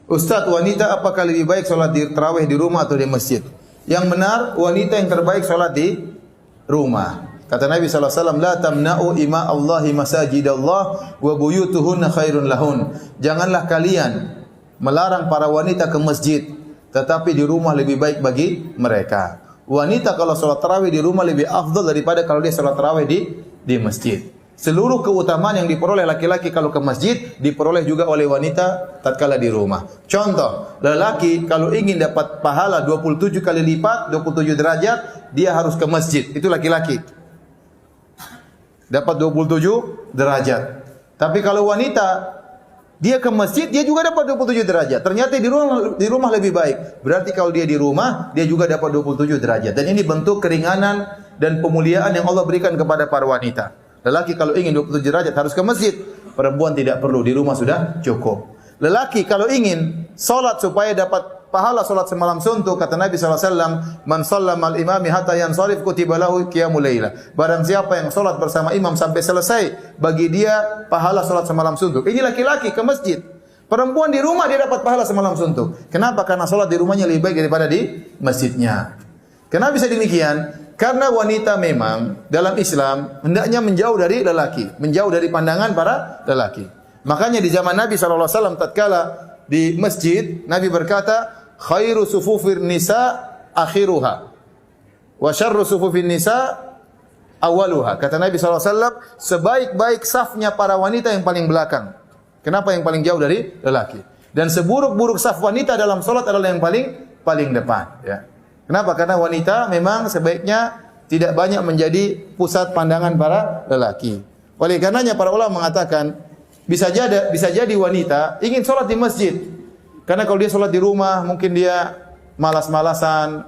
Ustaz, wanita apakah lebih baik sholat di tarawih di rumah atau di masjid? Yang benar, wanita yang terbaik sholat di rumah. Kata Nabi SAW, la tamna'u ima Allahi masajidallah wa buyutuhunna khairun lahun. Janganlah kalian melarang para wanita ke masjid, tetapi di rumah lebih baik bagi mereka. Wanita kalau sholat tarawih di rumah lebih afdal daripada kalau dia sholat tarawih di masjid. Seluruh keutamaan yang diperoleh laki-laki kalau ke masjid diperoleh juga oleh wanita tatkala di rumah. Contoh, lelaki kalau ingin dapat pahala 27 kali lipat, 27 derajat, dia harus ke masjid. Itu laki-laki. Dapat 27 derajat. Tapi kalau wanita dia ke masjid, dia juga dapat 27 derajat. Ternyata di rumah lebih baik. Berarti kalau dia di rumah, dia juga dapat 27 derajat. Dan ini bentuk keringanan dan pemuliaan yang Allah berikan kepada para wanita. Lelaki kalau ingin 27 derajat harus ke masjid. Perempuan tidak perlu, di rumah sudah cukup. Lelaki kalau ingin salat supaya dapat pahala salat semalam suntuk, kata Nabi SAW, man shallama al-imami hatta yansarif kutiba lahu qiyamul laila. Barang siapa yang salat bersama imam sampai selesai, bagi dia pahala salat semalam suntuk. Ini laki-laki ke masjid. Perempuan di rumah dia dapat pahala semalam suntuk. Kenapa? Karena salat di rumahnya lebih baik daripada di masjidnya. Kenapa bisa demikian? Karena wanita memang dalam Islam hendaknya menjauh dari lelaki, menjauh dari pandangan para lelaki. Makanya di zaman Nabi SAW tatkala di masjid, Nabi berkata, khairu sufufir nisa akhiruha wa syarru sufufin nisa awaluha. Kata Nabi SAW, sebaik-baik safnya para wanita yang paling belakang. Kenapa yang paling jauh dari lelaki? Dan seburuk-buruk saf wanita dalam salat adalah yang paling depan, ya. Kenapa? Karena wanita memang sebaiknya tidak banyak menjadi pusat pandangan para lelaki. Oleh karenanya para ulama mengatakan bisa jadi wanita ingin sholat di masjid. Karena kalau dia sholat di rumah mungkin dia malas-malasan,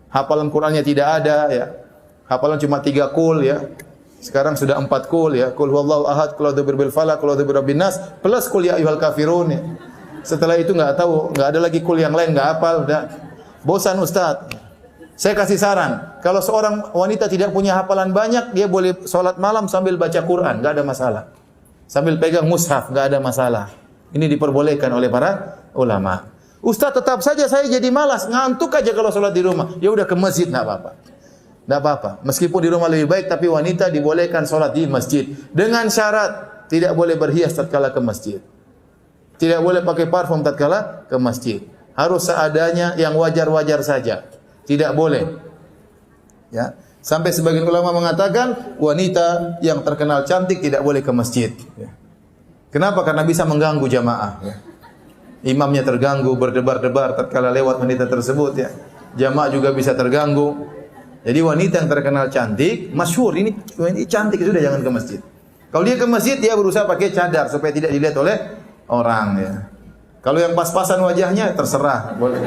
hafalan Qur'annya tidak ada, ya. Hafalan cuma 3 qul, ya. Sekarang sudah 4 qul, ya. Qul huwallahu ahad, qul a'udzu birabbil falaq, qul a'udzu birabbin nas, plus qul ya ayyuhal kafirun, ya. Setelah itu enggak tahu, enggak ada lagi qul yang lain, enggak hafal, udah. Bosan Ustaz. Saya kasih saran, kalau seorang wanita tidak punya hafalan banyak, dia boleh sholat malam sambil baca Quran, enggak ada masalah. Sambil pegang mushaf, enggak ada masalah. Ini diperbolehkan oleh para ulama. Ustaz, tetap saja saya jadi malas, ngantuk aja kalau sholat di rumah. Ya udah ke masjid, enggak apa-apa. Enggak apa-apa. Meskipun di rumah lebih baik, tapi wanita dibolehkan sholat di masjid. Dengan syarat, tidak boleh berhias tatkala ke masjid. Tidak boleh pakai parfum tatkala ke masjid. Harus seadanya, yang wajar-wajar saja. Tidak boleh. Ya. Sampai sebagian ulama mengatakan wanita yang terkenal cantik tidak boleh ke masjid. Ya. Kenapa? Karena bisa mengganggu jamaah. Ya. Imamnya terganggu, berdebar-debar tatkala lewat wanita tersebut. Ya. Jamaah juga bisa terganggu. Jadi wanita yang terkenal cantik, masyhur ini cantik, sudah jangan ke masjid. Kalau dia ke masjid, dia berusaha pakai cadar supaya tidak dilihat oleh orang. Ya. Kalau yang pas-pasan wajahnya terserah, boleh.